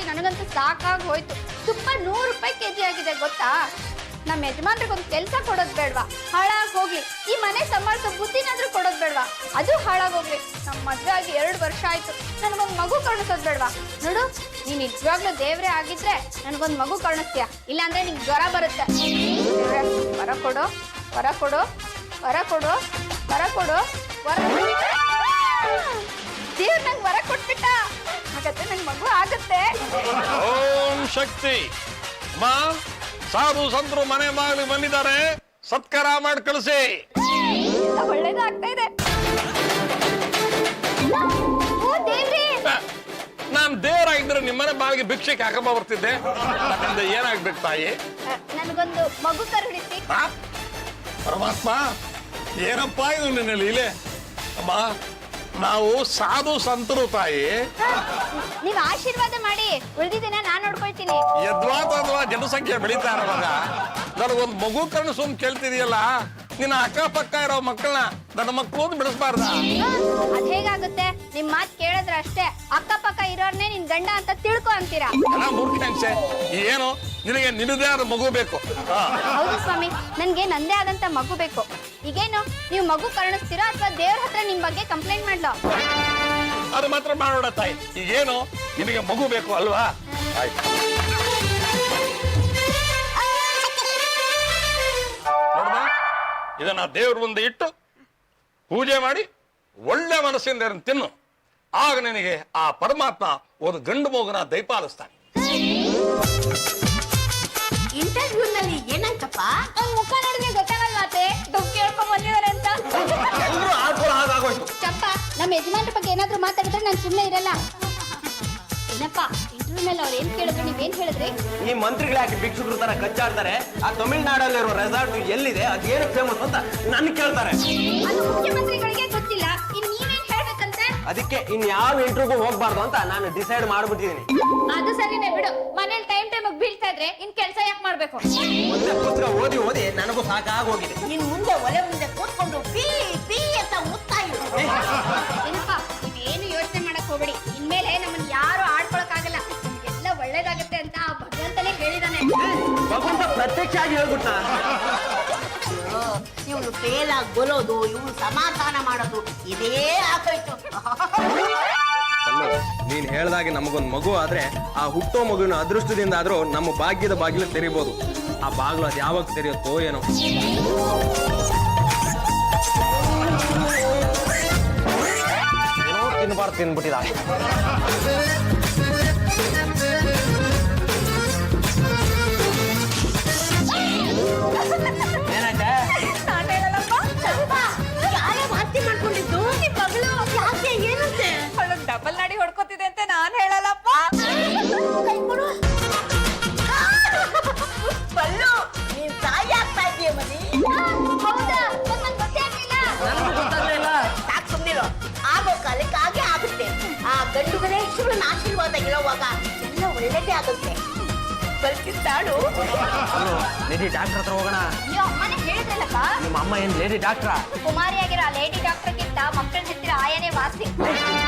ನನಗಂತೂ ಸಾಕಾಗಿ ಹೋಯ್ತು. ತುಪ್ಪ 100 ರೂಪಾಯಿ ಕೆಜಿ ಆಗಿದೆ ಗೊತ್ತಾ? ನಮ್ಮ ಯಜಮಾನ್ರಿಗೊಂದು ಕೆಲಸ ಕೊಡೋದು ಬೇಡವಾ? ಹಾಳಾಗಿ ಹೋಗ್ಲಿ. ಈ ಮನೆ ಸಂಭಾಳಿಸೋ ಬುದ್ಧಿನಾದ್ರೂ ಕೊಡೋದು ಬೇಡವಾ? ಅದು ಹಾಳಾಗೋಗ್ಲಿ. ನಮ್ಮ ಮದುವೆ ಆಗಿ 2 ವರ್ಷ ಆಯ್ತು, ನನಗೊಂದು ಮಗು ಕರುಣಿಸೋದು ಬೇಡವಾ? ನೋಡು, ನೀನ್ ನಿಜವಾಗ್ಲೂ ದೇವ್ರೇ ಆಗಿದ್ರೆ ನನಗೊಂದು ಮಗು ಕರುಣಿಸ್ತೀಯ, ಇಲ್ಲಾಂದ್ರೆ ನಿಂಗೆ ಜ್ವರ ಬರುತ್ತೆ. ವರ ಕೊಡು, ವರ ಕೊಡು, ವರ ಕೊಡು, ವರ ಕೊಡು, ವರ. ದೇವ್ರು ನಂಗೆ ವರ ಕೊಟ್ಬಿಟ್ಟ. ಹಾಗಾದ್ರೆ ನಂಗೆ ಮಗು ಆಗತ್ತೆ. ಓಂ ಶಕ್ತಿ. ಮಾ, ಸಾಧು ಸಂತರು ಮನೆ ಬಾಗಿಲು ಬಂದಿದ್ದಾರೆ, ಸತ್ಕಾರ ಮಾಡಿ ಕಳಿಸಿ. ಒಳ್ಳೇದಾಗ್ತಾ ಇದೆ. ಓ ದೇವ್ರೇ, ನಾನ್ ದೇವರಾಗಿದ್ರೆ ನಿಮ್ಮನೆ ಬಾಗಿಲಿಗೆ ಭಿಕ್ಷೆಗೆ ಹಾಕಂಬ ಬರ್ತಿದ್ದೆ. ನನ್ನಿಂದ ಏನಾಗ್ಬೇಕು ತಾಯಿ? ನನಗೊಂದು ಮಗು ಕರುಣಿಸಿ. ಪರಮಾತ್ಮ, ಏನಪ್ಪಾ ಇದು ನಿನ್ನ ಲೀಲೆ? ಅಮ್ಮ, ನಾವು ಸಾಧು ಸಂತರು ತಾಯಿ. ನೀವ್ ಆಶೀರ್ವಾದ ಮಾಡಿ, ಉಳಿದಿದ್ದೇನ ನಾನ್ ನೋಡ್ಕೊಳ್ತೀನಿ. ಯದ್ವಾ ಜನಸಂಖ್ಯೆ ಬೆಳೀತಾ ಇರೋವಾಗ ನನಗೊಂದು ಮಗು ಕರುಣಿಸು ಅಂತ ಕೇಳ್ತಿದೀಯಲ್ಲ, ನಿನ್ನ ಅಕ್ಕಪಕ್ಕ ಇರೋ ಮಕ್ಕಳನ್ನ ನನ್ನ ಮಕ್ಕಳು ಅಂತ ಬಿಡಿಸ್ಬಾರ್ದ? ಅದ್ ಹೇಗಾಗುತ್ತೆ? ನಿಮ್ ಮಾತ್ ಕೇಳಿದ್ರ ಅಷ್ಟೇ ಅಕ್ಕಪಕ್ಕ ಇರೋರ್ನೇ ನಿನ್ ಗಂಡ ಅಂತ ತಿಳ್ಕೊ ಅಂತೀರಾ. ಮೂರ್ಖಾಂಕ್ಷೆ, ಏನು ನಿನಗೆ ನಿನ್ನದೇ ಆದ ಮಗು ಬೇಕು? ಹೌದು ಸ್ವಾಮಿ, ನನ್ಗೆ ನಂದೇ ಆದಂತ ಮಗು ಬೇಕು. ಈಗೇನು ನೀವು ಮಗು ಕರುಣಿಸ್ತೀರಾ ಅಥವಾ ದೇವ್ರ ಹತ್ರ ನಿಮ್ ಬಗ್ಗೆ ಕಂಪ್ಲೇಂಟ್ ಮಾಡ್ಲೋ? ಅದು ಮಾತ್ರ ಮಾಡೋಣ ತಾಯಿ. ಈಗೇನು ನಿನಗೆ ಮಗು ಬೇಕು ಅಲ್ವಾ? ಆಯ್ತು, ನೋಡ್ದ, ಇದನ್ನ ದೇವ್ರ ಮುಂದೆ ಇಟ್ಟು ಪೂಜೆ ಮಾಡಿ ಒಳ್ಳೆ ಮನಸ್ಸಿಂದ ಇದನ್ನ ತಿನ್ನು. ಆಗ ನಿನಗೆ ಆ ಪರಮಾತ್ಮ ಒಂದು ಗಂಡು ಮಗುನ ದಯಪಾಲಿಸ್ತಾನೆ. ಇಂಟರ್ವ್ಯೂನಲ್ಲಿ ಏನಂತಪ್ಪ? ಅವ್ನ್ ಮುಖ ನೋಡಿದ್ರೆ ಗೊತ್ತಾಗಲ್ವಾತೆ ದುಃಖ ಕೇಳ್ಕೊಂಡ್ ಬಂದಿದ್ದಾರೆ ಅಂತ. ಎಲ್ಲರೂ ಆಡ್ಕೊಳ್ಳೋ ಹಾಗಾಗೋಯ್ತು. ಚಪ್ಪ, ನಮ್ಮ ಯಜಮಾನ್ರ ಬಗ್ಗೆ ಏನಾದ್ರೂ ಮಾತಾಡಿದ್ರೆ ನಾನು ಸುಮ್ಮನೆ ಇರಲ್ಲ. ಏನಪ್ಪ, ಇಂಟರ್ವ್ಯೂ ಮೇಲೆ ಅವ್ರು ಏನ್ ಕೇಳಿದ್ರು, ನೀವೇನ್ ಹೇಳಿದ್ರಿ? ಈ ಮಂತ್ರಿಗಳು ಯಾಕೆ ಭಿಕ್ಷುಕರು ತರ ಕಚ್ಚಾಡ್ತಾರೆ? ಆ ತಮಿಳ್ನಾಡಲ್ಲಿರೋ ರೆಸಾರ್ಟ್ ಎಲ್ಲಿದೆ, ಅದೇನು ಫೇಮಸ್ ಅಂತ ನನ್ ಕೇಳ್ತಾರೆ. ಅದು ಮುಖ್ಯಮಂತ್ರಿಗಳಿಗೆ ಗೊತ್ತಿಲ್ಲ, ಇನ್ ನೀವೇನ್ ಹೇಳ್ಬೇಕಂತೆ? ಅದಕ್ಕೆ ಇನ್ಯಾವ ಇಂಟರ್ವ್ಯೂಗೂ ಹೋಗ್ಬಾರ್ದು ಅಂತ ನಾನು ಡಿಸೈಡ್ ಮಾಡ್ಬಿಟ್ಟಿದೀನಿ. ಅದು ಸರಿನೇ ಬಿಡು. ಮನೇಲಿ ಟೈಮ್ ಬೀಳ್ತಾ ಇದ್ರೆ ಇನ್ ಕೆಲಸ ಯಾಕೆ ಮಾಡ್ಬೇಕು? ಒಂದೇ ಪುಸ್ತಕ ಓದಿ ಓದಿ ನನಗೂ ಸಾಕಾಗೋಗಿದೆ. ಇನ್ ಮುಂದೆ ಒಲೆ ಮುಂದೆ ಕೂತ್ಕೊಂಡು ಪೀ ಪೀ ಅಂತ ಮುತ್ತಾ ಇರು. ಏನಪ್ಪ, ನೀವೇನು ಯೋಚನೆ ಮಾಡಕ್ ಹೋಗ್ಬೇಡಿ. ಇನ್ಮೇಲೆ ನಮ್ಮನ್ನ ಯಾರು ಆಡ್ಕೊಳಕ್ಕಾಗಲ್ಲ. ನಮ್ಗೆಲ್ಲ ಒಳ್ಳೇದಾಗತ್ತೆ ಅಂತ ಆ ಭಗವಂತನೇ ಹೇಳಿದಾನೆ. ಭಗವಂತ ಪ್ರತ್ಯಕ್ಷ ಆಗಿ ಹೇಳ್ಬಿಟ್ಟ. ಇವನು ಫೇಲ್ ಆಗಿ ಬರೋದು, ಇವನು ಸಮಾಧಾನ ಮಾಡೋದು ಇದೇ ಆಗೋಯ್ತು. ನೀನ್ ಹೇಳ್ದಾಗೆ ನಮಗೊಂದು ಮಗು ಆದ್ರೆ ಆ ಹುಟ್ಟೋ ಮಗುವಿನ ಅದೃಷ್ಟದಿಂದ ಆದ್ರೂ ನಮ್ಮ ಭಾಗ್ಯದ ಬಾಗಿಲು ತೆರಿಬಹುದು. ಆ ಬಾಗಿಲು ಅದು ಯಾವಾಗ ತೆರೆಯುತ್ತೋ ಏನೋ. ಏನೋ ತಿನ್ಬಾರ್ದು ತಿನ್ಬಿಟ್ಟಿದ್ದಾಳೆ. ಏನಾಯ್ತೆ? ನಾನು ಹೇಳಲ್ಲಪ್ಪ. ಯಾರೇ ವಾಂತಿ ಮಾಡ್ಕೊಂಡಿದ್ದು? ಮಗಳು ಯಾಕೆ ಏನಂತೆ? ಅವಳು ಡಬಲ್ ನಾಡಿ ಹೊಡ್ಕೋತಿದೆ ಅಂತ ನಾನು ಹೇಳಲ್ಲಪ್ಪ. ಕೈ ಕೊಡು. ಬಲ್ಲು, ನೀನ್ ತಾಯಿ ಆಗ್ತಾ ಇದೀಯ ಮನಿ. ಹೌದಾ? ನಂಗೆ ಗೊತ್ತೇ ಆಗ್ಲಿಲ್ಲ. ನನಗೂ ಗೊತ್ತಾಗ್ಲಿಲ್ಲ. ಸಾಕು ಸುಮ್ಮನಿರು. ಆಗೋ ಕಾಲಕ್ಕೆ ಹಾಗೆ ಆಗುತ್ತೆ. ಆ ಗಂಡುಗಳೇ ಈಶ್ವರನ ಆಶೀರ್ವಾದ ಇರೋವಾಗ ಎಲ್ಲ ಒಳ್ಳೇದೇ ಆಗುತ್ತೆ. ಬಲ್ಕಿತ್ತಾಳು. ಲೇಡಿ ಡಾಕ್ಟರ್ ಹತ್ರ ಹೋಗೋಣ. ಅಯ್ಯೋ, ಅಮ್ಮನೇ ಹೇಳಿದ್ರಲ್ಲಪ್ಪ. ನಿಮ್ಮ ಅಮ್ಮ ಏನ್ ಲೇಡಿ ಡಾಕ್ಟ್ರಾ? ಕುಮಾರಿಯಾಗಿರೋ ಆ ಲೇಡಿ ಡಾಕ್ಟರ್ಗಿಂತ ಮಕ್ಕಳ ಹತ್ತಿರ ಆಯನೇ ವಾಸಿ.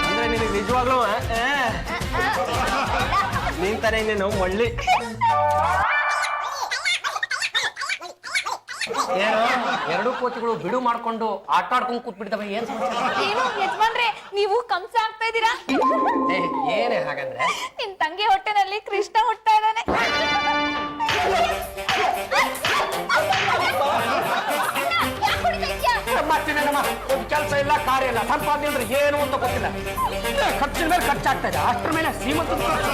ಅಂದ್ರೆ ನಿನಗೆ ನಿಜವಾಗ್ಲೂ ನೀನ್ ತಾನೇ ಇನ್ನೇನು ಒಳ್ಳೆ ಏನು ಎರಡು ಕೋತಿಗಳು ಬಿಡು ಮಾಡ್ಕೊಂಡು ಆಟ ಆಡ್ಕೊಂಡು ಕೂತ್ಬಿಡ್ತವೆ. ಏನ್ ಏನು ಯಜಮಾನ್ರೆ, ನೀವು ಕಂಸ ಆಗ್ತಾ ಇದ್ದೀರಾ? ಏನೇ ಹಾಗಂದ್ರೆ? ನಿನ್ ತಂಗಿ ಹೊಟ್ಟೆನಲ್ಲಿ ಕೃಷ್ಣ ಹುಟ್ತಾ ಇದ್ದಾನೆ. ಮತ್ತೇನಮ್ಮ, ಒಂದು ಕೆಲಸ ಇಲ್ಲ, ಕಾರ್ಯ ಇಲ್ಲ, ಸಂಪಾದನೆ ಅಂದ್ರೆ ಏನು ಅಂತ ಗೊತ್ತಿಲ್ಲ. ಖರ್ಚಿನ ಮೇಲೆ ಖರ್ಚಾಗ್ತಾ ಇದೆ. ಅಷ್ಟರ ಮೇಲೆ ಶ್ರೀಮಂತ ಖರ್ಚು,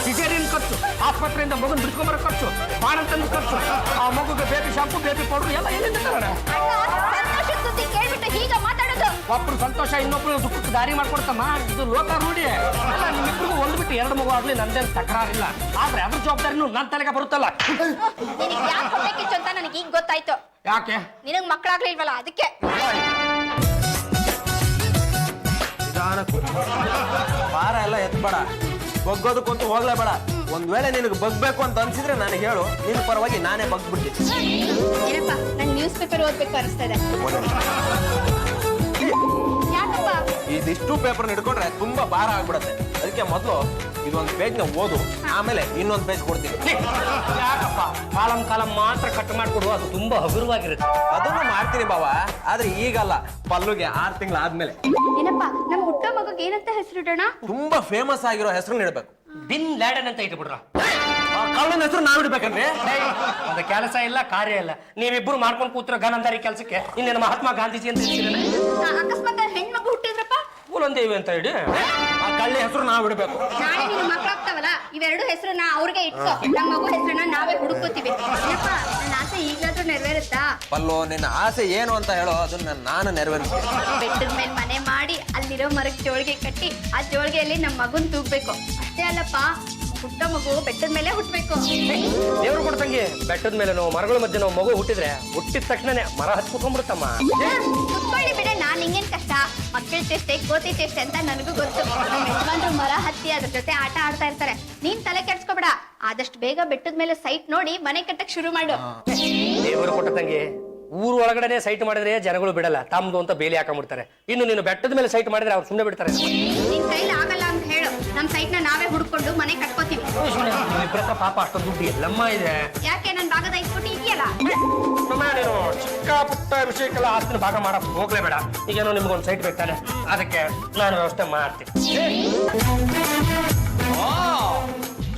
ಸಿಜೇರಿಯನ್ ಖರ್ಚು, ಆಸ್ಪತ್ರೆಯಿಂದ ಮಗನ್ ಬಿಡ್ಕೊಂಬರೋ ಖರ್ಚು, ಬಾಣಂತಂದು ಖರ್ಚು, ಆ ಮಗುಗೆ ಬೇಬಿ ಶಾಂಪು, ಬೇಬಿ ಪೌಡರ್ ಎಲ್ಲ ಎಲ್ಲಿಂದ ತರೋಣ? ಸಂತೋಷದ ಸುದ್ದಿ ಕೇಳ್ಬಿಟ್ಟು ಹೀಗ ಮಾತಾಡೋದು? ಒಬ್ರು ಸಂತೋಷ ಇನ್ನೊಬ್ರು ದುಃಖಕ್ಕೆ ದಾರಿ ಮಾಡ್ಕೊಡ್ತಮ್ಮ. ಇದು ಲೋಕ ರೂಢಿ. ಅಲ್ಲ, ನಿಮ್ಮಿಬ್ರಿಗೂ ಒಂದು ಬಿಟ್ಟು ಎರಡು ಮಗು ಆಗ್ಲಿ ನಂದೇನು ತಕರಾರಿಲ್ಲ. ಆದ್ರೆ ಅದ್ರ ಜವಾಬ್ದಾರಿನೂ ನನ್ನ ತಲೆಗೆ ಬರುತ್ತಲ್ಲ. ನಿನಗೆ ಯಾಕೆ ಹೊಟ್ಟೆ ಕಿಚ್ಚು ಅಂತ ನನಗೆ ಈಗ ಗೊತ್ತಾಯ್ತು. ಯಾಕೆ? ನಿನಗ್ ಮಕ್ಕಳಾಗ್ಲಿಲ್ವಲ್ಲ, ಅದಕ್ಕೆ. ಭಾರ ಎಲ್ಲ ಎತ್ಬೇಡ, ಬಗ್ಗೋದಕ್ಕಂತೂ ಹೋಗ್ಲೇಬೇಡ. ಒಂದ್ ವೇಳೆ ನಿನಗೆ ಬಗ್ಬೇಕು ಅಂತ ಅನ್ಸಿದ್ರೆ ನನಗೆ ಹೇಳು, ನಿನ್ ಪರವಾಗಿ ನಾನೇ ಬಗ್ಬಿಡ್ತೀನಿ. ಏನಪ್ಪ, ನಂಗೆ ನ್ಯೂಸ್ ಪೇಪರ್ ಓದ್ಬೇಕು ಅನಿಸ್ತಾ ಇದೆ. ಯಾಕಪ್ಪ? ಇದಿಷ್ಟು ಪೇಪರ್ ಹಿಡ್ಕೊಂಡ್ರೆ ತುಂಬಾ ಭಾರ ಆಗ್ಬಿಡತ್ತೆ. ಅದಕ್ಕೆ ಮೊದಲು ಇದೊಂದು ಪೇಜ್ನ ಓದು, ಆಮೇಲೆ ಇನ್ನೊಂದು ಪೇಜ್ ಕೊಡ್ತೀನಿ. ಯಾಕಪ್ಪ ಕಾಲಂ ಮಾತ್ರ ಕಟ್ ಮಾಡ್ಕೊಡು, ಅದು ತುಂಬಾ ಹಗುರವಾಗಿರುತ್ತೆ. ಅದನ್ನು ಮಾಡ್ತೀನಿ ಬಾವ, ಆದ್ರೆ ಈಗಲ್ಲ, ಪಲ್ಲುಗೆ 6 ತಿಂಗಳಾದ್ಮೇಲೆ. ಏನಪ್ಪ ನಮ್ಮ ಹುಟ್ಟೋ ಮಗುಗೆ ಏನಂತ ಹೆಸರಿಡೋಣ? ತುಂಬಾ ಫೇಮಸ್ ಆಗಿರೋ ಹೆಸರು ಇಡ್ಬೇಕು. ಬಿನ್ ಲ್ಯಾಡನ್ ಅಂತ ಇಟ್ಬಿಡ್ರ. ಕಳ್ಳನ ಹೆಸರು ನಾವ್ ಇಡ್ಬೇಕಂದ್ರೆ ಒಂದು ಕೆಲಸ ಇಲ್ಲ, ಕಾರ್ಯ ಇಲ್ಲ. ನೀವಿಬ್ರು ಮಾಡ್ಕೊಂಡು ಕೂತಿರೋ ಗನಂದಾರಿ ಕೆಲಸಕ್ಕೆ ಇನ್ನೇನು ಮಹಾತ್ಮ ಗಾಂಧೀಜಿ ಅಂತ ಹೇಳ್ತೀರೇನೆ? ಅಕಸ್ಮಾತ್ ಹೆಣ್ಮಗು ಹುಟ್ಟಿದ್ರಪ್ಪ ಮೂಲಂದೇವಿ ಅಂತ ಇಡಿ. ಆ ಕಳ್ಳಿ ಹೆಸರು ನಾವ್ ಇಡ್ಬೇಕು. ನಾಳೆ ನಿನ್ನ ಮಕ್ಕಳಾಗ್ತಾವಲ್ಲ, ಇವೆರಡು ಹೆಸರನ್ನ ಅವ್ರಿಗೆ ಇಟ್ಕೋ, ನಮ್ಮ ಮಗು ಹೆಸರನ್ನ ನಾವೇ ಹುಡುಕೋತೀವಿ. ಏನಪ್ಪ ನನ್ನ ಆಸೆ ಈಗಲಾದ್ರೂ ನೆರವೇರುತ್ತಾ? ಪಲ್ಲು, ನಿನ್ನ ಆಸೆ ಏನು ಅಂತ ಹೇಳೋ, ಅದನ್ನ ನಾನು ನೆರವೇರಿಸ್ತೀನಿ. ಬೆಟ್ಟದ ಮೇಲೆ ಮನೆ ಮಾಡಿ ಅಲ್ಲಿರೋ ಮರಕ್ಕೆ ಜೋಳಿಗೆ ಕಟ್ಟಿ ಆ ಜೋಳಿಗೆಯಲ್ಲಿ ನಮ್ಮ ಮಗುನ್ ತೂಗ್ಬೇಕು. ಅಷ್ಟೇ ಅಲ್ಲಪ್ಪ, ಹುಟ್ಟೋ ಮಗು ಬೆಟ್ಟದ ಮೇಲೆ ಹುಟ್ಟಬೇಕು. ದೇವ್ರು ಕೊಡ್ತಂಗೆ ಬೆಟ್ಟದ ಮೇಲೆ ನಾವು ಮರಗಳ ಮಧ್ಯೆ ನಾವು ಮಗು ಹುಟ್ಟಿದ್ರೆ ಹುಟ್ಟಿದ ತಕ್ಷಣನೇ ಮರ ಹಚ್ಕೊಂಡ್ಬಿಡ್ತಮ್ಮ. ಕುತ್ಕೊಳ್ಳಿ ಬಿಡ, ನಾನ್ ಹಿಂಗೇನ್ ಕಷ್ಟ. ಮಕ್ಕಳ ಚೇಷ್ಟೆ ಕೋತಿ ಚೇಷ್ಟೆ ಅಂತ ನನಗೂ ಗೊತ್ತು. ನಮ್ಮ ಯಜಮಾನ್ರು ಮರ ಹತ್ತಿ ಅದ್ರ ಜೊತೆ ಆಟ ಆಡ್ತಾ ಇರ್ತಾರೆ. ನೀನ್ ತಲೆ ಕೆಡ್ಸ್ಕೊಬೇಡ, ಆದಷ್ಟು ಬೇಗ ಬೆಟ್ಟದ ಮೇಲೆ ಸೈಟ್ ನೋಡಿ ಮನೆ ಕಟ್ಟಕ್ ಶುರು ಮಾಡು. ದೇವರು ಕೊಟ್ಟ ತಂಗಿ, ಊರ್ ಒಳಗಡೆನೆ ಸೈಟ್ ಮಾಡಿದ್ರೆ ಜನಗಳು ಬಿಡಲ್ಲ, ತಮ್ದು ಅಂತ ಬೇಲಿ ಹಾಕೊಂಡ್ಬಿಡ್ತಾರೆ. ಇನ್ನು ನೀನು ಬೆಟ್ಟದ ಮೇಲೆ ಸೈಟ್ ಮಾಡಿದ್ರೆ ಅವ್ರು ಸುಮ್ಮನೆ ಬಿಡ್ತಾರೆ. ನಿನ್ ಕೈಲಿ ಆಗಲ್ಲ ಅಂತ ಹೇಳು, ನಮ್ ಸೈಟ್ ನ ನಾವೇ ಹುಡ್ಕೊಂಡು ಮನೆ ಕಟ್ಕೋತೀವಿ. ಇಬ್ಬರತ್ರ ಪಾಪ ಅಷ್ಟೊಂದು ದುಡ್ಡು ಎಲ್ಲಮ್ಮ ಇದೆ. ಯಾಕೆ ನನ್ ಭಾಗದ ಇಸ್ಬಿಟ್ಟು ಇದೆಯಲ್ಲ? ನೀನು ಚಿಕ್ಕ ಪುಟ್ಟ ವಿಷಯಕ್ಕೆಲ್ಲ ಆಸ್ತಿನ ಭಾಗ ಮಾಡಕ್ ಹೋಗ್ಲೇಬೇಡ. ಈಗೇನೋ ನಿಮ್ಗೊಂದು ಸೈಟ್ ಬೇಕಾನೆ, ಅದಕ್ಕೆ ನಾನು ವ್ಯವಸ್ಥೆ ಮಾಡ್ತೀನಿ.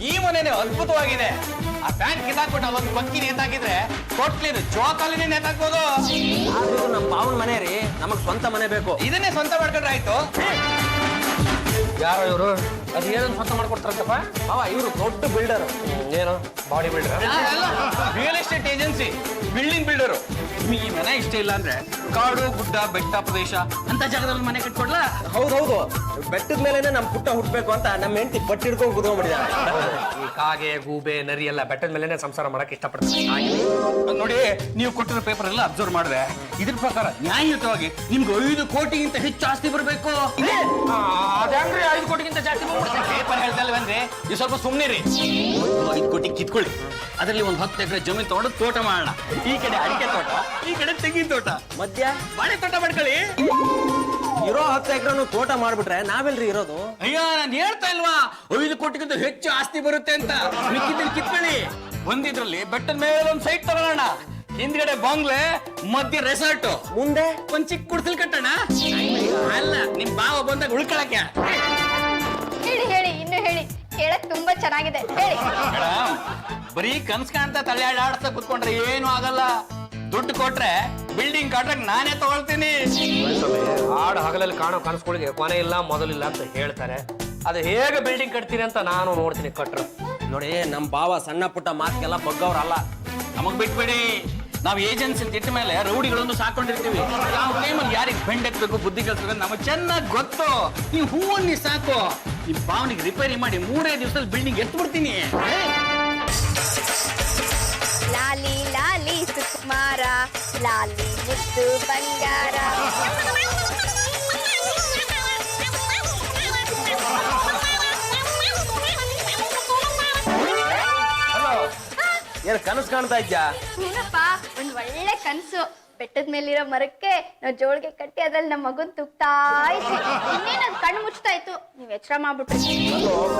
ಈ ಮನೆನೇ ಅದ್ಭುತವಾಗಿದೆ. ಆ ಫ್ಯಾನ್ ಕಿತ್ತಾಕ್ಬಿಟ್ಟು ಅಲ್ಲೊಂದು ಪಕ್ಕಿ ನೇತಾಕಿದ್ರೆ ಕೊಟ್ಲಿದು ಜೋಕಾಲಿನೇ ನೇತಾಕ್ಬೋದು. ಆದ್ರೂ ನಮ್ಮ ಮಾವನ ಮನೆ ರೀ, ನಮಗ್ ಸ್ವಂತ ಮನೆ ಬೇಕು. ಇದನ್ನೇ ಸ್ವಂತ ಮಾಡ್ಕೊಂಡ್ರೆ ಆಯ್ತು. ಯಾರೋ ಇವರು ಅದು ಏನನ್ನು ಸ್ವಂತ ಮಾಡ್ಕೊಡ್ತಾರಪ್ಪ? ಇವರು ದೊಡ್ಡ ಬಿಲ್ಡರ್. ಏನು body builder? Real estate agency, building builder. ನಿಮಗೆ ಈ ಮನೆ ಇಷ್ಟ ಇಲ್ಲ ಅಂದ್ರೆ ಕಾಡು ಗುಡ್ಡ ಬೆಟ್ಟ ಪ್ರದೇಶ ಅಂತ ಜಾಗದಲ್ಲಿ ಮನೆ ಕಟ್ಕೊಡ್ಲ? ಹೌದೌದು, ಬೆಟ್ಟದ ಮೇಲೆನೆ ನಮ್ ಪುಟ್ಟ ಹುಟ್ಬೇಕು ಅಂತ ನಮ್ಮ ಹೆಂಡತಿ ಬಟ್ಟೆ ಹಿಡ್ಕೊಂಡು ಕುತ್ಕೊಂಡ್ಬಿಟ್ಟಿದ್ದಾರೆ. ಈ ಕಾಗೆ ಗೂಬೆ ನರಿ ಎಲ್ಲ ಬೆಟ್ಟದ ಮೇಲೆನೆ ಸಂಸಾರ ಮಾಡಕ್ ಇಷ್ಟಪಡ್ತಾರೆ. ನೋಡಿ, ನೀವು ಕೊಟ್ಟಿರೋ ಪೇಪರ್ ಎಲ್ಲ ಅಬ್ಸರ್ವ್ ಮಾಡಿದ್ರೆ ಇದ್ರ ಪ್ರಕಾರ ನ್ಯಾಯಯುತವಾಗಿ ನಿಮ್ಗೆ 5 ಕೋಟಿಗಿಂತ ಹೆಚ್ಚು ಆಸ್ತಿ ಬರಬೇಕು. ಅದಂದ್ರೆ 5 ಕೋಟಿಗಿಂತ ಜಾಸ್ತಿ ಪೇಪರ್ ಹೇಳ್ತಲ್ವೇನ್ರಿ, ನೀವು ಸ್ವಲ್ಪ ಸುಮ್ಮನಿರಿ. 5 ಕೋಟಿ ಕಿತ್ಕೊಳ್ಳಿ, ಅದರಲ್ಲಿ ಒಂದು 10 ಎಕರೆ ಜಮೀನು ತಗೊಂಡು ತೋಟ ಮಾಡೋಣ. ಈ ಕಡೆ ಅಡಿಕೆ ತೋಟ, ಈ ಕಡೆ ತೆಂಗಿನ ತೋಟ, ಮಧ್ಯ ಬಾಳೆ ತೋಟ ಮಾಡ್ಕೊಳ್ಳಿ. ಇರೋ 10 ಎಕರೆನು ತೋಟ ಮಾಡ್ಬಿಟ್ರೆ ನಾವೆಲ್ರಿ ಇರೋದು? ಅಯ್ಯೋ, ನಾನು ಹೇಳ್ತಾ ಇಲ್ವಾ 5 ಕೋಟಿಗಿಂತ ಹೆಚ್ಚು ಆಸ್ತಿ ಬರುತ್ತೆ ಅಂತ. ಮಿಕ್ಕಿದ್ರಲ್ಲಿ ಕಿತ್ಕೊಳ್ಳಿ. ಒಂದಿದ್ರಲ್ಲಿ ಬೆಟ್ಟದ ಮೇಲೆ ಒಂದು ಸೈಟ್ ತಗೊಳ್ಳೋಣ, ಹಿಂದ್ಗಡೆ ಬಾಂಗ್ಲೆ, ಮಧ್ಯ ರೆಸಾರ್ಟ್, ಮುಂದೆ ಒಂದ್ ಚಿಕ್ಕ ಕುಡ್ಸಲ್ ಕಟ್ಟೋಣ. ಅಲ್ಲ, ನಿಮ್ ಬಾವ ಬಂದಾಗ ಉಳ್ಕೊಳಕ್ಕೆ. ಹೇಳಿ ಹೇಳಿ, ಇನ್ನು ಹೇಳಿ, ಕೇಳಕ್ ತುಂಬಾ ಚೆನ್ನಾಗಿದೆ, ಹೇಳಿ. ಮೇಡಮ್, ಬರೀ ಕನ್ಸ್ ಕಾಣ್ತಾ ತಲೆಯಾಡ್ತಾ ಕುತ್ಕೊಂಡ್ರೆ ಏನು ಆಗಲ್ಲ. ದುಡ್ಡು ಕೊಟ್ರೆ ಬಿಲ್ಡಿಂಗ್ ಕಾಂಟ್ರಾಕ್ಟ್ ನಾನೇ ತಗೊಳ್ತೀನಿ. ಹಾಡು ಹಗಲಲ್ಲಿ ಕಾಣೋ ಕನಸುಗಳಿಗೆ ಕೊನೆ ಇಲ್ಲ ಮೊದಲಿಲ್ಲ ಅಂತ ಹೇಳ್ತಾರೆ. ಅದು ಹೇಗೆ ಬಿಲ್ಡಿಂಗ್ ಕಟ್ತೀನಿ ಅಂತ ನಾನು ನೋಡ್ತೀನಿ. ಕಟ್ರು ನೋಡಿ, ನಮ್ ಬಾವ ಸಣ್ಣ ಪುಟ್ಟ ಮಾತಿಗೆಲ್ಲ ಬಗ್ಗವ್ರಲ್ಲ. ನಮಗ್ ಬಿಟ್ಬಿಡಿ, ನಾವು ಏಜೆನ್ಸಿ ತಿಟ್ಟ ಮೇಲೆ ರೌಡಿಗಳನ್ನು ಸಾಕೊಂಡಿರ್ತೀವಿ. ಯಾವ ಟೈಮಲ್ಲಿ ಯಾರಿಗೆ ಬೆಂಡೆಕ್ಬೇಕು, ಬುದ್ಧಿ ಕಲ್ಸ್ಬೇಕು ನಮಗೆ ಚೆನ್ನಾಗಿ ಗೊತ್ತು. ನೀವು ಹೂವನ್ನಿ ಸಾಕು, ನಿಮ್ ಭಾವನಿಗೆ ರಿಪೇರಿ ಮಾಡಿ 3 ದಿವಸದಲ್ಲಿ ಬಿಲ್ಡಿಂಗ್ ಎತ್ಬಿಡ್ತೀನಿ. ಲಾಲಿ ಲಾಲಿ ಸುಕುಮಾರ, ಲಾಲಿ ಮುತ್ತು ಬಂಗಾರ. ಏನ್ ಕನಸು ಕಾಣ್ತಾ ಇದ್ಯಾ? ಏನಪ್ಪ, ಒಂದ್ ಒಳ್ಳೆ ಕನ್ಸು. ಬೆಟ್ಟದ ಮೇಲಿರೋ ಮರಕ್ಕೆ ನಾವು ಜೋಳಿಗೆ ಕಟ್ಟಿ ಅದ್ರಲ್ಲಿ ನಮ್ಮ ಮಗುನ್ ತುಗ್ತಾ ಇದ್ವಿ. ಇನ್ನೇನ್ ಅದ್ ಕಣ್ಣು ಮುಚ್ತಾ ಇತ್ತು, ನೀವ್ ಎಚ್ಚರ ಮಾಡ್ಬಿಟ್ರಿ.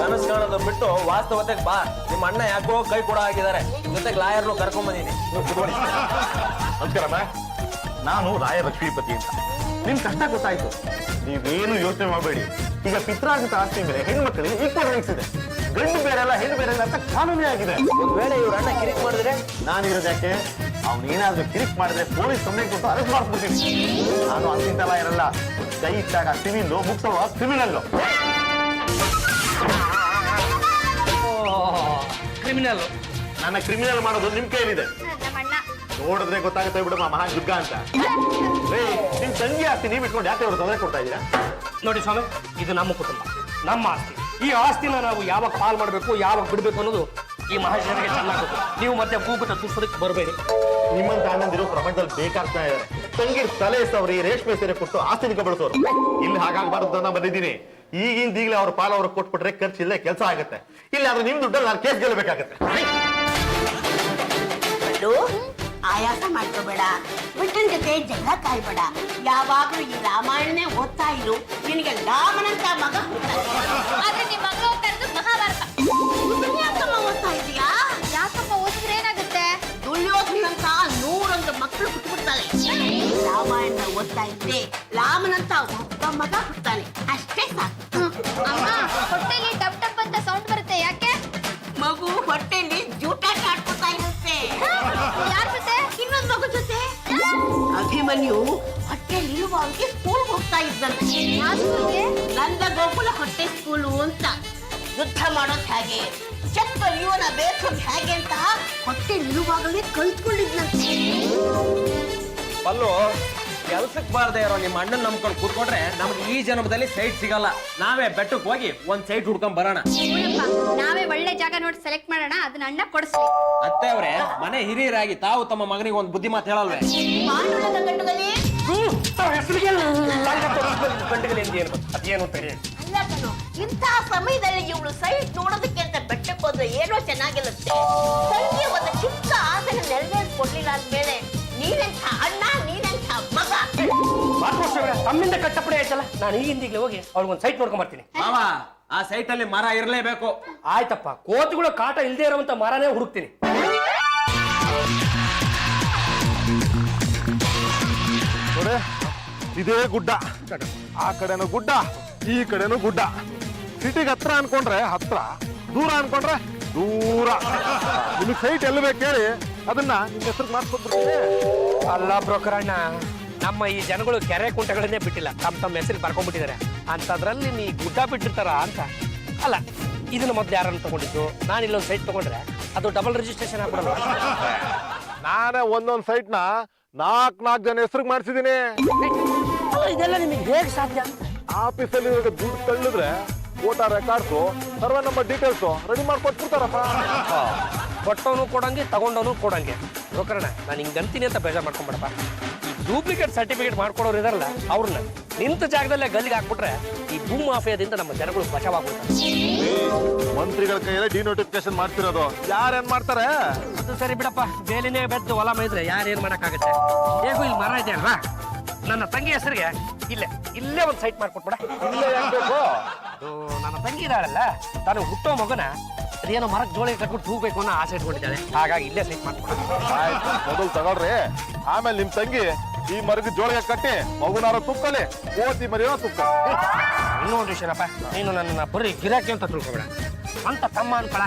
ಕನಸು ಕಾಣೋದು ಬಿಟ್ಟು ವಾಸ್ತವತೆಗೆ ಬಾ. ನಿಮ್ಮ ಅಣ್ಣ ಯಾಕೋ ಕೈ ಕೂಡ ಆಗಿದ್ದಾರೆ, ಜೊತೆಗೆ ಲಾಯರ್ನು ಕರ್ಕೊಂಡ್ ಬಂದೀನಿ. ನಮಸ್ಕಾರಮ್ಮ, ನಾನು ರಾಯ ಲಕ್ಷ್ಮೀಪತಿ ಅಂತ. ನಿಮ್ ಕಷ್ಟ ಗೊತ್ತಾಯ್ತು, ನೀವೇನು ಯೋಚನೆ ಮಾಡಬೇಡಿ. ಈಗ ಪಿತ್ರಾರ್ಜಿತ ಆಸ್ತಿ ಮೇಲೆ ಹೆಣ್ಮಕ್ಳಿಗೆ ಈಕ್ವಲ್ ರೈಟ್ಸ್ ಇದೆ. ಗಂಡು ಬೇರೆಲ್ಲ ಹೆಣ್ಣು ಬೇರೆ ಅಂತ ಕಾನೂನೇ ಆಗಿದೆ. ಒಂದ್ ವೇಳೆ ಇವ್ರ ಅಣ್ಣ ಕಿರಿಕ್ ಮಾಡಿದ್ರೆ ನಾನಿರೋದಕ್ಕೆ ಅವನೇನಾದ್ರೂ ಕಿರಿಕ್ ಮಾಡಿದ್ರೆ ಪೊಲೀಸ್ ಕಂಪ್ಲೇಂಟ್ ಕೊಟ್ಟು ಅರೆಸ್ಟ್ ಮಾಡ್ಬಿಡ್ತೀನಿ. ನಾನು ಅಂತಿಂತಲ್ಲ ಇರಲ್ಲ, ಕೈ ಇಟ್ಟಾಗ ಸಿವಿಲ್, ಮುಗ್ಸವ ಕ್ರಿಮಿನಲ್. ಕ್ರಿಮಿನಲ್ ನನ್ನ ಕ್ರಿಮಿನಲ್ ಮಾಡೋದು ನಿಮ್ ಕೈಲಿದೆ. ನಮ್ಮ ಅಣ್ಣ ನೋಡಿದ್ರೆ ಗೊತ್ತಾಗುತ್ತೆ ಬಿಡಮ್ಮ, ಮಹಾ ದುರ್ಗ ಅಂತ. ರೇ, ನಿಮ್ ತಂಗಿ ಆಸ್ತಿ ನೀವ್ ಇಟ್ಕೊಂಡು ಯಾಕೆ ಅವ್ರು ತೊಂದರೆ ಕೊಡ್ತಾ ಇದ್ದೀರಾ? ನೋಡಿ ಸ್ವಾಮಿ, ಇದು ನಮ್ಮ ಕುಟುಂಬ, ನಮ್ಮ ಆಸ್ತಿ. ಈ ಆಸ್ತಿನ ನಾವು ಯಾವಾಗ ಪಾಲ್ ಮಾಡಬೇಕು, ಯಾವಾಗ ಬಿಡಬೇಕು ಅನ್ನೋದು ಈ ಮಹಾಜನರಿಗೆ ಚೆನ್ನಾಗಿ ಗೊತ್ತು. ನೀವು ಮತ್ತೆ ಭೂಗತ ತುರ್ಸೋದಕ್ಕೆ ಬರಬೇಡಿ. ನಿಮ್ಮಂತ ಆನಂದಿರೋ ಪ್ರಪಂಚದಲ್ಲಿ ಬೇಕಾಗ್ತಾ ಇದ್ದಾರೆ. ತಂಗಿ ತಲೆ ಸವರಿ ರೇಷ್ಮೆ ಸೀರೆ ಕೊಟ್ಟು ಆಸ್ತಿ ಬಳಸೋರು. ಇಲ್ಲಿ ಹಾಗಾಗಬಾರ್ದು ಅಂತ ಬಂದಿದ್ದೀನಿ. ಈಗಿಂದೀಗಲೇ ಅವ್ರ ಪಾಲ ಅವ್ರಿಗೆ ಕೊಟ್ಬಿಟ್ರೆ ಖರ್ಚಿಲ್ಲೇ ಕೆಲಸ ಆಗುತ್ತೆ. ಇಲ್ಲ ಆದ್ರೆ ನಿಮ್ ದುಡ್ಡಲ್ಲಿ ನಾನು ಕೇಸ್ ಗೆಲ್ಲಬೇಕಾಗತ್ತೆ. ಆಯಾಸ ಮಾಡ್ಕೋಬೇಡ, ಬಿಟ್ಟನ್ ಜೊತೆ ಜಗಳ ಕಾಯ್ಬೇಡ. ಯಾವಾಗ್ಲೂ ಈ ರಾಮಾಯಣನೇ ಓದ್ತಾ ಇರು, ನಿನಗೆ ರಾಮನಂತ ಮಗ ಹುಡ್ತಾನೆ. ಆದ್ರೆ ನಿಮ್ ಮಗಳು ಓದ್ತಾ ಇರೋದು ಮಹಾಭಾರತ. ಯಾಕಮ್ಮ ಓದ್ತಾ ಇದೀಯಾ? ಯಾಕಮ್ಮ ಓದಿದ್ರೆ ಏನಾಗುತ್ತೆ? ದುರ್ಯೋಧನಂತ 101 ಮಕ್ಕಳು ಹುಟ್ಟುಬಿಡ್ತಾರೆ. ರಾಮಾಯಣ ಓದ್ತಾ ಇದ್ರೆ ರಾಮನಂತ ಒಬ್ಬ ಮಗ ಹುಡ್ತಾನೆ, ಅಷ್ಟೇ ಸಾಕು. ಅಮ್ಮ, ಹೊಟ್ಟೆಲಿ ಟಪ್ ಟಪ್ ಅಂತ ಸೌಂಡ್ ಬರುತ್ತೆ, ಯಾಕೆ? ಮಗು ಹೊಟ್ಟೆಲಿ ಜೂಟಾಟ ಆಡ್ಕೊತಾ ಇರುತ್ತೆ. ಯಾರ ಜೊತೆ? ಇನ್ನೊಂದ್ ಮಗು ಜೊತೆ. ಅಭಿಮನ್ಯು ಹೊಟ್ಟೆಲಿರುವಾಗೆ ಸ್ಕೂಲ್ ಹೋಗ್ತಾ ಇದ್ದಂತೆ. ಯಾವ ಸ್ಕೂಲ್ಗೆ? ನಂದ ಗೋಕುಲ ಹೊಟ್ಟೆ ಸ್ಕೂಲು ಅಂತ. ಯುದ್ಧ ಮಾಡೋದ್ ಹೇಗೆ, ಚಕ್ಕ ಇವನ ಬೇಸೋದ್ ಹೇಗೆ ಅಂತ ಹೊಟ್ಟೆಲಿರುವಾಗಲೇ ಕಲ್ತ್ಕೊಂಡಿದ್ನಂತೆ. ಪಲ್ಲು ಕೆಲ್ಸಕ್ಕೆ ಬಾರದೆ ಇರೋ ನಿಮ್ಮ ಅಣ್ಣನ್ ನಂಬ್ಕೊಂಡು ಕೂತ್ಕೊಂಡ್ರೆ ನಮ್ಗೆ ಈ ಜನ್ಮದಲ್ಲಿ ಸೈಟ್ ಸಿಗಲ್ಲ. ನಾವೇ ಬೆಟ್ಟಕ್ಕೆ ಹೋಗಿ ಒಂದ್ ಸೈಟ್ ಹುಡ್ಕೊಂಡ್ ಬರೋಣ. ನಾವೇ ಒಳ್ಳೆ ಜಾಗ ನೋಡಿ ಸೆಲೆಕ್ಟ್ ಮಾಡೋಣ, ಅದನ್ನ ಅಣ್ಣ ಕೊಡಿಸ್ಲಿ. ಅತ್ತೆ ಅವ್ರೆ, ಮನೆ ಹಿರಿಯರಾಗಿ ತಾವು ತಮ್ಮ ಮಗನಿಗೆ ಒಂದು ಬುದ್ಧಿ ಮಾತು ಹೇಳಲ್ವೇ? ಪಾಂಡುರಂಗ ಗಂಡುಗಲಿ ಹೆಸರಿಗೆ ಗಂಡುಗಲಿಂದ ಏನು ಅದೇನು ಅಂತ ಹೇಳಿ. ಅಲ್ಲ ಕಣೋ, ಇಂಥ ಸಮಯದಲ್ಲಿ ಇವಳು ಸೈಟ್ ನೋಡೋದಕ್ಕೆ ಅಂತ ಬೆಟ್ಟಕ್ಕೆ ಹೋದ್ರೆ ಏನೋ ಚೆನ್ನಾಗಿರುತ್ತೆ. ತಂಗಿ ಒಂದು ಚಿಕ್ಕ ಆಸೆನ ನೆರವೇರಿಸ್ಕೊಡ್ಲಿಲ್ಲ ಅಂದ್ಮೇಲೆ ನೀನೆಂಥ ಅಣ್ಣ, ನೀನೆಂಥ ಮಗ. ಮಾತೋಶ್ರವೇ ತಮ್ಮಿಂದ ಕಟ್ಟಪಡೆ ಆಯ್ತಲ್ಲ, ನಾನು ಈಗಿಂದೀಗ್ಲೇ ಹೋಗಿ ಅವ್ರಿಗೊಂದು ಸೈಟ್ ನೋಡ್ಕೊಂಡ್ ಬರ್ತೀನಿ. ಮಾವ, ಆ ಸೈಟ್ ಅಲ್ಲಿ ಮರ ಇರಲೇಬೇಕು. ಆಯ್ತಪ್ಪ, ಕೋತಿಗಳು ಕಾಟ ಇಲ್ಲದೆ ಇರುವಂತ ಮರನೇ ಹುಡುಕ್ತೀನಿ. ನೋಡಿ, ಇದೇ ಗುಡ್ಡ, ಆ ಕಡೆನೂ ಗುಡ್ಡ, ಈ ಕಡೆನೂ ಗುಡ್ಡ. ಸಿಟಿಗೆ ಹತ್ರ ಅನ್ಕೊಂಡ್ರೆ ಹತ್ರ, ದೂರ ಅನ್ಕೊಂಡ್ರೆ ದೂರ. ನಿಮಗೆ ಸೈಟ್ ಎಲ್ಲಿ ಬೇಕು ಹೇಳಿ, ಅದನ್ನ ನಿಮ್ಮ ಹೆಸರು ಮಾಡ್ಕೊಟ್ಬಿಡ್ತೀನಿ. ಅಲ್ಲ ಬ್ರೋಕರಣ್ಣ, ನಮ್ಮ ಈ ಜನಗಳು ಕೆರೆ ಕುಂಟಗಳನ್ನೇ ಬಿಟ್ಟಿಲ್ಲ, ತಮ್ಮ ಹೆಸರು ಬರ್ಕೊಂಡ್ಬಿಟ್ಟಿದ್ದಾರೆ. ಅಂತದ್ರಲ್ಲಿ ನೀ ಗುಡ್ಡ ಬಿಟ್ಟಿರ್ತಾರ ಅಂತ. ಅಲ್ಲ, ಇದನ್ನ ಮೊದ್ಲು ಯಾರನ್ನು ತಗೊಂಡಿದ್ದು? ನಾನು ಇಲ್ಲೊಂದು ಸೈಟ್ ತಗೊಂಡ್ರೆ ಅದು ಡಬಲ್ ರಿಜಿಸ್ಟ್ರೇಷನ್ ಆಗ್ಬಿಡಲ್ಲ. ನಾನೇ ಒಂದೊಂದು ಸೈಟ್ನ 4 ಜನ ಹೆಸರಿಗೆ ಮಾಡಿಸಿದ್ದೀನಿ. ಇದೆಲ್ಲ ನಿಮಗೆ ಹೇಗೆ ಸಾಧ್ಯ? ಆಫೀಸಲ್ಲಿ ದುಡ್ಡು ತಳ್ಳಿದ್ರೆ voter records, survey number details ready ಮಾಡ್ಕೊಟ್ಬಿಡ್ತಾರಪ್ಪ. ಕೊಟ್ಟವನು ಕೊಡಂಗೆ, ತಗೊಂಡವನು ಕೊಡಂಗೆ. ಬ್ರೋಕರಣ್ಣ, ನಾನು ಹಿಂಗೆ ಅಂತೀನಿ ಅಂತ ಬೇಜಾರು ಮಾಡ್ಕೊಂಬಿಡಪ್ಪ. ಈ ಡೂಪ್ಲಿಕೇಟ್ ಸರ್ಟಿಫಿಕೇಟ್ ಮಾಡ್ಕೊಡೋರು ಇದಾರಲ್ಲ, ಅವ್ರನ್ನ ನಿಂತ ಜಾಗದಲ್ಲೇ ಗಲ್ಲಿಗೆ ಹಾಕ್ಬಿಟ್ರೆ ಈ ಭೂ ಮಾಫಿಯಾದಿಂದ ನಮ್ಮ ಜನಗಳು ಬಚಾವಾಗ್ಬಿಡ್ತಾರೆ. ಮಂತ್ರಿಗಳ ಕೈಯಲ್ಲಿ ಡಿನೋಟಿಫಿಕೇಶನ್ ಮಾಡ್ತಿರೋದು, ಯಾರೇನ್ ಮಾಡ್ತಾರೆ? ಅದು ಸರಿ ಬಿಡಪ್ಪ, ಬೇಲಿನೇ ಬೆದ್ದು ಹೊಲ ಮೈದ್ರೆ ಯಾರೇನ್ ಮಾಡಕ್ಕಾಗತ್ತೆ? ಹೇಗೂ ಇಲ್ಲಿ ಮರ ಇದೆ ಅಲ್ವಾ, ನನ್ನ ತಂಗಿ ಹೆಸರಿಗೆ ಇಲ್ಲೇ ಒಂದು ಸೈಟ್ ಮಾಡ್ಕೊಟ್ಬಿಡ. ಇಲ್ಲೇ ಯಾಕ್ ಬೇಕು? ಅದು ನನ್ನ ತಂಗಿ ಇದ್ದಾಳಲ್ಲ, ತಾನು ಹುಟ್ಟೋ ಮಗನ ಅದೇನೋ ಮರಕ್ಕೆ ಜೋಳಿಗೆ ಕಟ್ಬಿಟ್ಟು ಹೋಗ್ಬೇಕು ಅನ್ನೋ ಆಸೆ ಇಟ್ಕೊಂಡಿದ್ದಾಳೆ. ಹಾಗಾಗಿ ಇಲ್ಲೇ ಸೈಟ್ ಮಾಡ್ಕೊಡ. ಆಯ್ತು, ಮೊದಲು ತಗೊಳ್ರಿ, ಆಮೇಲೆ ನಿಮ್ ತಂಗಿ ಈ ಮರಗ ಜೋಳಿಗೆ ಕಟ್ಟಿ ಮಗುನಾರ ತುಕ್ಕಲಿ, ಕೋತಿ ಮರಿಯೋ ತುಕ್ಕಲಿ. ಇನ್ನೊಂದು ವಿಷಯನಪ್ಪ, ನೀನು ನನ್ನ ಬರೀ ಗಿರಾಕಿ ಅಂತ ತಿಳ್ಕೊಬೇಡ, ಅಂತ ತಮ್ಮ ಅನ್ಕೊಳ.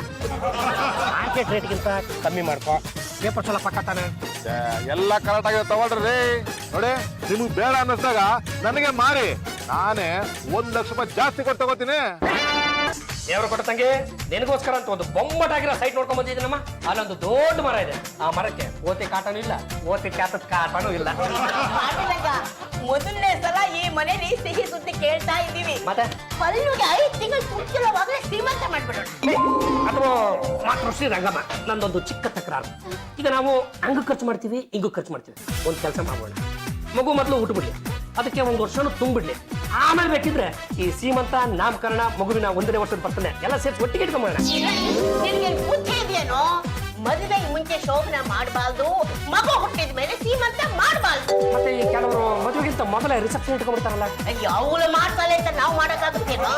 ಮಾರ್ಕೆಟ್ ರೇಟ್ಗಿಂತ ಕಮ್ಮಿ ಮಾಡ್ಕೊ, ಪೇಪರ್ ಚಲೋ ಪಕ್ಕ ತಾನೆ. ಎಲ್ಲ ಕರೆಕ್ಟ್ ಆಗಿದೆ, ತಗೊಳ್ರಿ. ನೋಡಿ, ನಿಮ್ಗೆ ಬೇಡ ಅನ್ನಿಸ್ದಾಗ ನನಗೆ ಮಾರಿ, ನಾನೇ 1 ಲಕ್ಷ ರೂಪಾಯಿ ಜಾಸ್ತಿ ಕೊಟ್ಟು ತಗೋತೀನಿ. ದೇವ್ರ ಕೊಟ್ಟ ತಂಗಿ, ನಿನಗೋಸ್ಕರ ಅಂತ ಒಂದು ಬೊಂಬಟಾಗಿರೋ ಸೈಟ್ ನೋಡ್ಕೊಂಡ್ ಬಂದಿದ್ದೀನಮ್ಮ. ಅಲ್ಲೊಂದು ದೊಡ್ಡ ಮರ ಇದೆ, ಆ ಮರಕ್ಕೆ ಓತಿ ಕಾಟನೂ ಇಲ್ಲ, ಓತಿ ಕ್ಯಾತದ ಕಾಟನೂ ಇಲ್ಲ. ಪಾಂಡುರಂಗ, ಮೊದಲನೇ ಸಲ ಈ ಮನೇಲಿ ಸಿಹಿ ಸುದ್ದಿ ಕೇಳ್ತಾ ಇದ್ದೀವಿ. ಮತ್ತೆ ಪಲ್ಲುಗೆ 5 ತಿಂಗಳು ತುಂಬಿರುವಾಗಲೇ ಶ್ರೀಮಂತ ಮಾಡ್ಬಿಡೋಣ. ಅಥವಾ ಮಾತ್ರ ಶ್ರೀ ರಂಗಮ್ಮ, ನಂದೊಂದು ಚಿಕ್ಕ ತಕರಾರು. ಈಗ ನಾವು ಹಂಗ ಖರ್ಚು ಮಾಡ್ತೀವಿ, ಹಿಂಗೂ ಖರ್ಚು ಮಾಡ್ತೀವಿ. ಒಂದು ಕೆಲಸ ಮಾಡೋಣ, ಮಗು ಮೊದಲು ಹುಟ್ಟುಬಿಡ್ಲಿ, ಅದಕ್ಕೆ 1 ವರ್ಷನೂ ತುಂಬಿಡ್ಲಿ. ಆಮೇಲೆ ಬೇಕಿದ್ರೆ ಈ ಸೀಮಂತ, ನಾಮಕರಣ, ಮಗುವಿನ 1ನೇ ವರ್ಷದ ಬರ್ತನೆ ಎಲ್ಲ ಸೇರಿಸಿ ಒಟ್ಟಿಗೆ ಇಟ್ಕೊಂಬೋಣ. ನಿನ್ಗೆ ಬುದ್ಧಿ ಇದೆಯೇನೋ? ಮದುವೆಗೆ ಮುಂಚೆ ಶೋಭನ ಮಾಡಬಾರ್ದು, ಮಗು ಹುಟ್ಟಿದ ಮೇಲೆ ಸೀಮಂತ ಮಾಡಬಾರ್ದು. ಮತ್ತೆ ಈ ಕೆಲವರು ಮದುವೆಗಿಂತ ಮೊದಲೇ ರಿಸೆಪ್ಷನ್ ಇಟ್ಕೊಂಡ್ಬಿಡ್ತಾರಲ್ಲ. ಅಯ್ಯೋ, ಅವಳು ಮಾಡ್ತಾಳೆ ಅಂತ ನಾವು ಮಾಡಕ್ಕಾಗುತ್ತೇನೋ?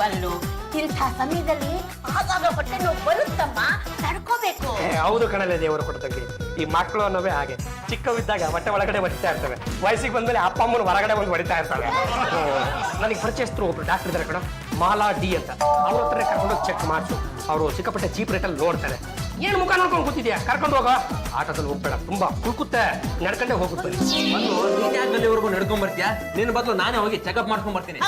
ಬಲ್ಲು, ಇಂಥ ಸಮಯದಲ್ಲಿ ಆಗಾಗ ಹೊಟ್ಟೆ ನೋವು ಬರುತ್ತಮ್ಮ, ತಡ್ಕೋಬೇಕು. ಹೌದು ಕಣಲೆ ದೇವರು ಕೊಡ್ತಂಗೆ. ಈ ಮಕ್ಕಳು ಅನ್ನೋವೇ ಹಾಗೆ, ಚಿಕ್ಕವಿದ್ದಾಗ ಹೊಟ್ಟೆ ಒಳಗಡೆ ಹೊಡಿತಾ ಇರ್ತವೆ, ವಯಸ್ಸಿಗೆ ಬಂದ್ಮೇಲೆ ಅಪ್ಪ ಅಮ್ಮನ ಹೊರಗಡೆ ಬಂದು ಹೊಡಿತಾ ಇರ್ತಾವೆ. ನನಗೆ ಪರಿಚಯಸ್ಥರು ಒಬ್ರು ಡಾಕ್ಟರ್ ಇದ್ದಾರೆ ಕಣ, ಮಾಲಾ ಡಿ ಅಂತ. ಅವ್ರ ಹತ್ರ ಕರ್ಕೊಂಡೋಗಿ ಚೆಕ್ ಮಾಡಿಸು, ಅವರು ಸಿಕ್ಕಾಪಟ್ಟೆ ಚೀಪ್ ರೇಟಲ್ಲಿ ನೋಡ್ತಾರೆ. ಏನು ಮುಖ ನೋಡ್ಕೊಂಡು ಕೂತಿದ್ಯಾ? ಕರ್ಕೊಂಡು ಹೋಗೋ. ಆಟೋದಲ್ಲಿ ಹೋಗ್ಬೇಡ, ತುಂಬಾ ಕುಳ್ಕುತ್ತೆ, ನಡ್ಕೊಂಡೇ ಹೋಗುತ್ತೆ. ನೀನ್ ಯಾಕೆ ಅಲ್ಲಿವರೆಗೂ ನಡ್ಕೊಂಡ್ ಬರ್ತೀಯಾ? ನಿನ್ನ ಬದಲು ನಾನೇ ಹೋಗಿ ಚೆಕಪ್ ಮಾಡ್ಕೊಂಡ್ ಬರ್ತೀನಿ.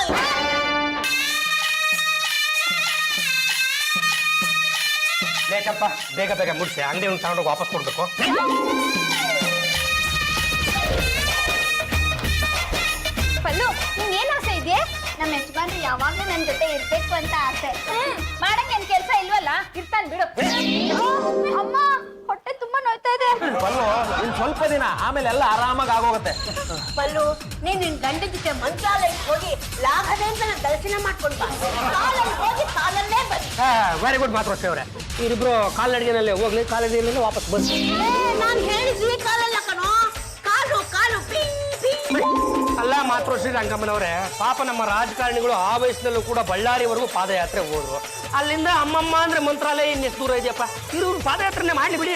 ಲೇಟಪ್ಪ, ಬೇಗ ಬೇಗ ಮುಗಿಸಿ, ಅಂಗಡಿ ಒಂದು ತಗೊಂಡೋಗಿ ವಾಪಸ್ ಕೊಡ್ಬೇಕು. ಪಲ್ಲು, ನಿಂಗೆ ಏನ್ ಆಸೆ ಇದೆಯಾ? ನಮ್ಮ ಯಜಮಾನ್ರು ಯಾವಾಗ್ಲೂ ನನ್ನ ಜೊತೆ ಇರ್ಬೇಕು ಅಂತ ಆಸೆ. ಮಾಡಕ್ಕೆ ಏನ್ ಕೆಲಸ ಇಲ್ವಲ್ಲ, ಇರ್ತಾನೆ ಬಿಡು. ಅಮ್ಮ, ಹೊಟ್ಟೆ ತುಂಬಾ ನೋಯ್ತಾ ಇದೆ. ಇನ್ ಸ್ವಲ್ಪ ದಿನ, ಆಮೇಲೆ ಎಲ್ಲ ಆರಾಮಾಗಿ ಆಗೋಗುತ್ತೆ. ಪಲ್ಲು, ನೀನ್ ನಿನ್ ಗಂಡ ಜೊತೆ ಮಂತ್ರಾಲಯಕ್ಕೆ ಹೋಗಿ ಲಾಭದೇಂದ್ರ ದರ್ಶನ ಮಾಡ್ಕೊಂಡು ಬಾ. ಕಾಲಲ್ಲಿ ಹೋಗಿ ಕಾಲಲ್ಲೇ ಬನ್ನಿ. ವೆರಿ ಗುಡ್ ಮಾತ್ರ ಅವರೇ. ಇವರಿಬ್ರು ಕಾಲ್ನಡಿಗೆನಲ್ಲೇ ಹೋಗ್ಲಿ, ಕಾಲಡಿಗೆನಲ್ಲೇ ವಾಪಸ್ ಬಂದು. ನಾನು ಹೇಳಿದ್ವಿ ಕಾಲಲ್ಲ ಕಣೋ, ಕಾಲು ಕಾಲು ಪಿಂಗ್ ಪಿಂಗ್. ಅಲ್ಲ ಮಾತೃಶ್ರೀ ರಂಗಮ್ಮನವರೇ, ಪಾಪ ನಮ್ಮ ರಾಜಕಾರಣಿಗಳು ಆ ವಯಸ್ಸಿನಲ್ಲೂ ಕೂಡ ಬಳ್ಳಾರಿವರೆಗೂ ಪಾದಯಾತ್ರೆ ಹೋದ್ರು. ಅಲ್ಲಿಂದ ಅಮ್ಮಮ್ಮ ಅಂದ್ರೆ ಮಂತ್ರಾಲಯ ಇನ್ನೆಷ್ಟು ದೂರ ಇದೆಯಪ್ಪ, ಇವ್ರು ಪಾದಯಾತ್ರೆನೇ ಮಾಡ್ಲಿ ಬಿಡಿ.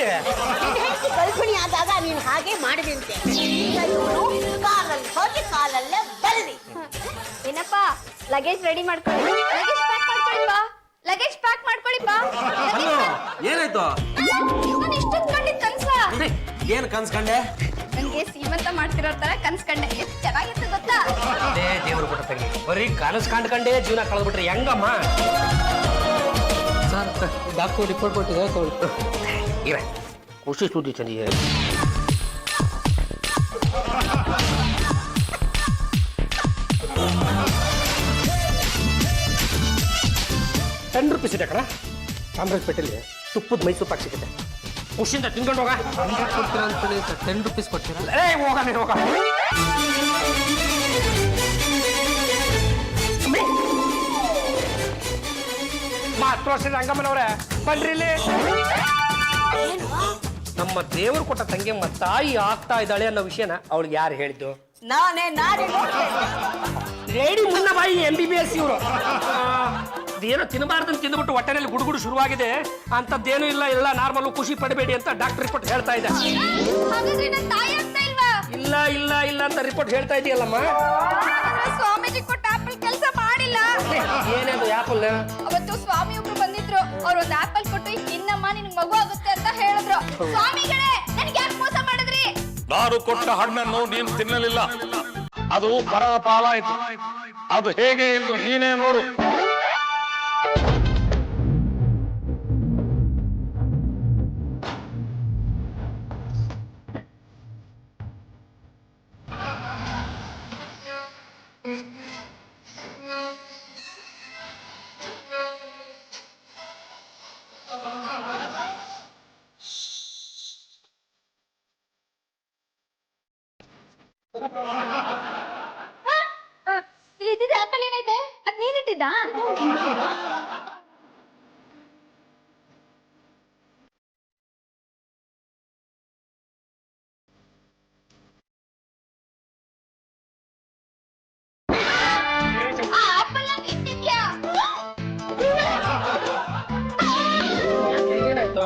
ನಿನ್ನ ಹೆಂಡತಿ ಗರ್ಭಿಣಿ ಆದಾಗ ನೀನು ಹಾಗೆ ಮಾಡಿದಂತೆ. ಈಗ ಇವಳು ಕಾಲಲ್ಲಿ ಹೋಗಿ ಕಾಲಲ್ಲೇ ಬಲ್ಲಿ. ಏನಪ್ಪ ಲಗೇಜ್ ರೆಡಿ ಮಾಡ್ಕೊಳ್ಳಿ, ಲಗೇಜ್ ಪ್ಯಾಕ್ ಮಾಡ್ಕೊಳ್ಳಿ ಬಾ, ಲಗೇಜ್ ಪ್ಯಾಕ್ ಮಾಡ್ಕೊಳ್ಳಿ ಬಾ. ಏನಾಯ್ತು? ನಾನು ಇಷ್ಟೊತ್ತು ಕಂಡಿದ್ ಕನ್ಸ. ಏನ್ ಕನ್ಸ್ಕಂಡೆ? ನನ್ಗೆ ಸೀಮಂತ ಮಾಡ್ತಿರೋ ತರ ಕನ್ಸ್ಕಂಡೆ, ಎಷ್ಟು ಚೆನ್ನಾಗಿತ್ತು ಗೊತ್ತಾ? ಅದೇ ದೇವ್ರು ಕೊಟ್ಟ ತಂಗಿ, ಬರೀ ಕನಸು ಕಂಡ್ಕಂಡೇ ಜೀವನ ಕಳೆದ್ಬಿಟ್ರೆ ಹೆಂಗಮ್ಮ? ಸರ್ ಡಾಕ್ಟರ್ ರಿಪೋರ್ಟ್ ಕೊಟ್ಟಿದೆ, ಇರ ಖುಷಿ ಸುದ್ದಿ ತಂದಿದೆ. ₹10 ಇದೆ ಕಣ. ಚಾಮರಾಜಪೇಟೆಯಲ್ಲಿ ತುಪ್ಪದ ಮೈಸೂರು ಪಾಕ್ ಸಿಗುತ್ತೆ, ಖುಷಿಯಿಂದ ತಿನ್ಕೊಂಡು ಹೋಗ. ₹10 ಕೊಡ್ತೀರಾ? ಏ ಹೋಗ ನೀನು ಹೋಗ. ಮಾತೃಶ್ರೀ ರಂಗಮ್ಮನವ್ರೆ ಬನ್ರಿ ಇಲ್ಲಿ. ನಮ್ಮ ದೇವರು ಕೊಟ್ಟ ತಂಗಿಯಮ್ಮ ತಾಯಿ ಆಗ್ತಾ ಇದ್ದಾಳೆ ಅನ್ನೋ ವಿಷಯನ ಅವಳಿಗೆ ಯಾರು ಹೇಳಿದ್ದು? ನಾನೇ ರೇಡಿ ಮುನ್ನ ಬಾಯಿ MBBS ಇವರು. ಅದೇನೋ ತಿನ್ನಬಾರ್ದಂತ ತಿಂದ್ಬಿಟ್ಟು ಹೊಟ್ಟೆನಲ್ಲಿ ಗುಡುಗುಡು ಶುರುವಾಗಿದೆ, ಅಂಥದ್ದೇನೂ ಇಲ್ಲ, ಎಲ್ಲ ನಾರ್ಮಲ್, ಖುಷಿ ಪಡಬೇಡಿ ಅಂತ ಡಾಕ್ಟರ್ ರಿಪೋರ್ಟ್ ಹೇಳ್ತಾ ಇದೆ. ಹಾಗಾದ್ರೆ ನನ್ನ ತಾಯಿ ಆಗ್ತಾ ಇಲ್ವಾ? ಇಲ್ಲ ಇಲ್ಲ ಇಲ್ಲ ಅಂತ ರಿಪೋರ್ಟ್ ಹೇಳ್ತಾ ಇದೆಯಲ್ಲಮ್ಮ. ಹಾಗಾದ್ರೆ ಸ್ವಾಮೀಜಿ ಕೊಟ್ಟ ಆಪಲ್ ಕೆಲಸ ಮಾಡಿಲ್ಲ. ಏನೇದು ಆಪಲ್? ಅವತ್ತು ಸ್ವಾಮಿ ಒಬ್ರು ಬಂದಿದ್ರು, ಅವ್ರು ಒಂದು ಆಪಲ್ ಕೊಟ್ಟು ತಿನ್ನಮ್ಮ ನಿನ್ಗೆ ಮಗು ಆಗುತ್ತೆ ಅಂತ ಹೇಳಿದ್ರು. ಸ್ವಾಮಿಗಳೇ ನನ್ಗೆ ಯಾಕೆ ಮೋಸ ಮಾಡಿದ್ರಿ? ನಾನು ಕೊಟ್ಟ ಹಣ್ಣನ್ನು ನೀನು ತಿನ್ನಲಿಲ್ಲ, ಅದು ಪರರ ಪಾಲಾಯಿತು. ಅದು ಹೇಗೆ ಎಂದು ನೀನೇ ನೋಡು. ಇದ್ದಿದ್ದ ಆಪಲ್ ಏನೈತೆ? ಅದ್ ನೀನಿಟ್ಟಿದ್ದ? ಆ ಆಪಲ್ ನಂಗೆ ಇಟ್ಟಿದ್ಯಾ? ಏನಾಯ್ತು?